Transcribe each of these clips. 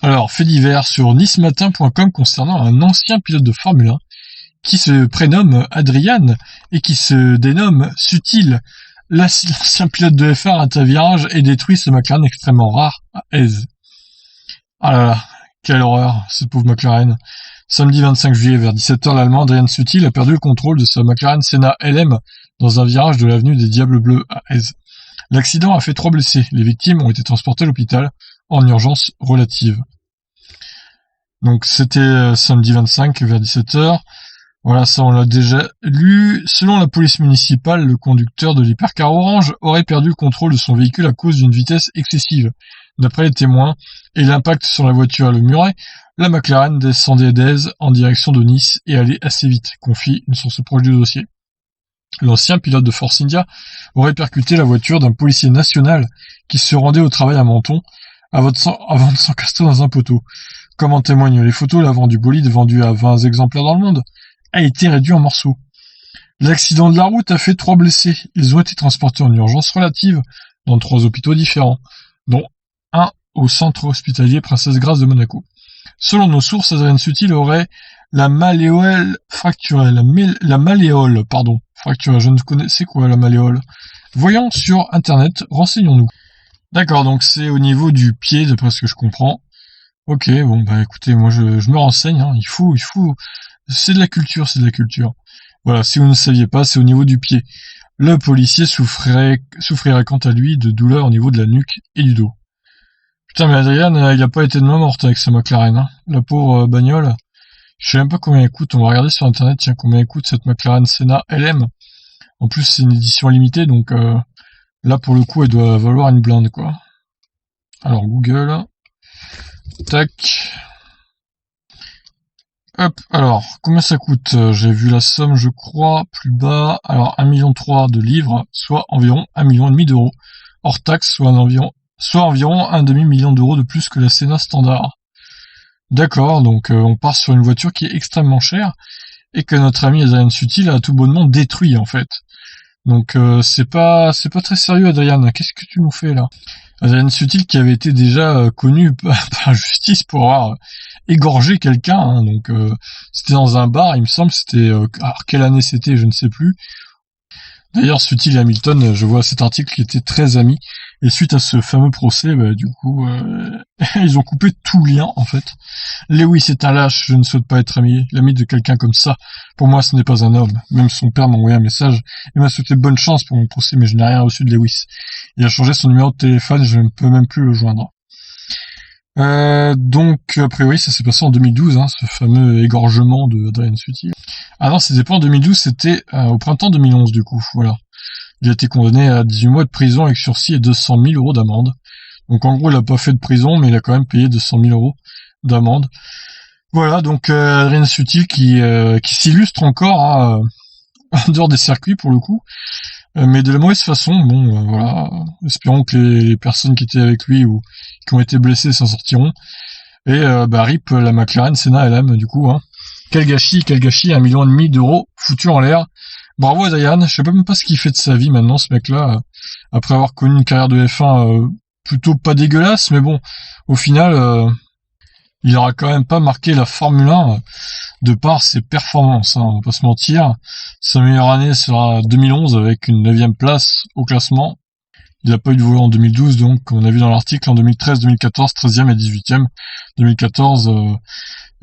Alors, fait divers sur nicematin.com concernant un ancien pilote de Formule 1 qui se prénomme Adrian et qui se dénomme Sutil. L'ancien pilote de F1 rate un virage et détruit ce McLaren extrêmement rare à Aise. Ah là là, quelle horreur, ce pauvre McLaren. Samedi 25 juillet vers 17h, l'Allemand Adrian Sutil a perdu le contrôle de sa McLaren Senna LM dans un virage de l'avenue des Diables Bleus à Aise. L'accident a fait 3 blessés. Les victimes ont été transportées à l'hôpital en urgence relative. Donc c'était samedi 25 vers 17h. Voilà, ça on l'a déjà lu. Selon la police municipale, le conducteur de l'hypercar orange aurait perdu le contrôle de son véhicule à cause d'une vitesse excessive. D'après les témoins et l'impact sur la voiture à Le Muret, la McLaren descendait d'Aise en direction de Nice et allait assez vite, confie une source proche du dossier. L'ancien pilote de Force India aurait percuté la voiture d'un policier national qui se rendait au travail à Menton avant de s'encastrer dans un poteau. Comme en témoignent les photos, l'avant du bolide, vendu à 20 exemplaires dans le monde, a été réduit en morceaux. L'accident de la route a fait 3 blessés. Ils ont été transportés en urgence relative dans 3 hôpitaux différents, dont un au centre hospitalier Princesse Grace de Monaco. Selon nos sources, Adrien Sutil aurait la malléole fracturée. La malléole fracturée. Je ne connaissais quoi la malléole. Voyons sur internet, renseignons-nous. D'accord, donc c'est au niveau du pied, d'après ce que je comprends. Ok, bon bah écoutez, moi je me renseigne, hein. Il faut, c'est de la culture. Voilà, si vous ne saviez pas, c'est au niveau du pied. Le policier souffrirait quant à lui de douleurs au niveau de la nuque et du dos. Putain, mais Adrien, il a pas été de main morte avec sa McLaren, hein. La pauvre bagnole. Je sais même pas combien elle coûte, on va regarder sur internet, tiens, combien elle coûte cette McLaren Senna LM. En plus, c'est une édition limitée, donc là, pour le coup, elle doit valoir une blinde, quoi. Alors, Google. Tac. Hop, alors, combien ça coûte? J'ai vu la somme, je crois, plus bas. Alors, 1,3 million de livres, soit environ 1,5 million d'euros. Hors taxe, soit environ un demi-million d'euros de plus que la Senna standard. D'accord, donc on part sur une voiture qui est extrêmement chère et que notre ami Adrien Sutil a tout bonnement détruit en fait. Donc c'est pas très sérieux Adrien, qu'est-ce que tu nous fais là? Adrien Sutil qui avait été déjà connu par la justice pour avoir égorgé quelqu'un, hein, donc c'était dans un bar, il me semble, c'était alors quelle année c'était, je ne sais plus. D'ailleurs, Sutil et Hamilton, je vois cet article qui était très amis, et suite à ce fameux procès, du coup, ils ont coupé tout lien, en fait. Lewis est un lâche, je ne souhaite pas être l'ami de quelqu'un comme ça. Pour moi, ce n'est pas un homme. Même son père m'a envoyé un message et m'a souhaité bonne chance pour mon procès, mais je n'ai rien reçu de Lewis. Il a changé son numéro de téléphone, je ne peux même plus le joindre. Donc, a priori, ça s'est passé en 2012, hein, ce fameux égorgement de Adrien Sutil. Ah non, c'était pas en 2012, c'était au printemps 2011, du coup, voilà. Il a été condamné à 18 mois de prison avec sursis et 200 000 euros d'amende. Donc, en gros, il a pas fait de prison, mais il a quand même payé 200 000 euros d'amende. Voilà, donc, Adrien Sutil qui s'illustre encore, hein, en dehors des circuits, pour le coup. Mais de la mauvaise façon, bon, voilà. Espérons que les personnes qui étaient avec lui ou qui ont été blessées s'en sortiront. Et RIP la McLaren Senna LM du coup. Hein. Quel gâchis, 1,5 million d'euros foutus en l'air. Bravo Adrian, je sais même pas ce qu'il fait de sa vie maintenant ce mec-là, après avoir connu une carrière de F1 plutôt pas dégueulasse, mais bon, au final, il aura quand même pas marqué la Formule 1 de par ses performances, hein, on va pas se mentir. Sa meilleure année sera 2011 avec une 9e place au classement. Il n'a pas eu de volant en 2012, donc, comme on a vu dans l'article, en 2013, 2014, 13e et 18e. 2014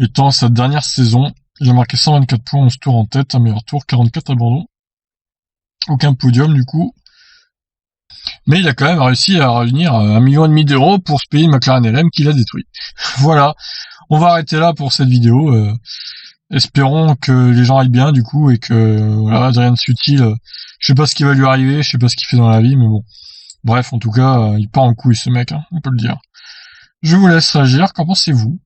étant sa dernière saison. Il a marqué 124 points, 11 tours en tête, un meilleur tour, 44 abandons. Aucun podium, du coup. Mais il a quand même réussi à réunir 1,5 million d'euros pour se payer une McLaren LM qu'il a détruit. Voilà. On va arrêter là pour cette vidéo. Espérons que les gens aillent bien, du coup, et que, voilà, Adrien Sutil, je sais pas ce qui va lui arriver, je sais pas ce qu'il fait dans la vie, mais bon. Bref, en tout cas, il part en couille, ce mec, hein, on peut le dire. Je vous laisse réagir, qu'en pensez-vous?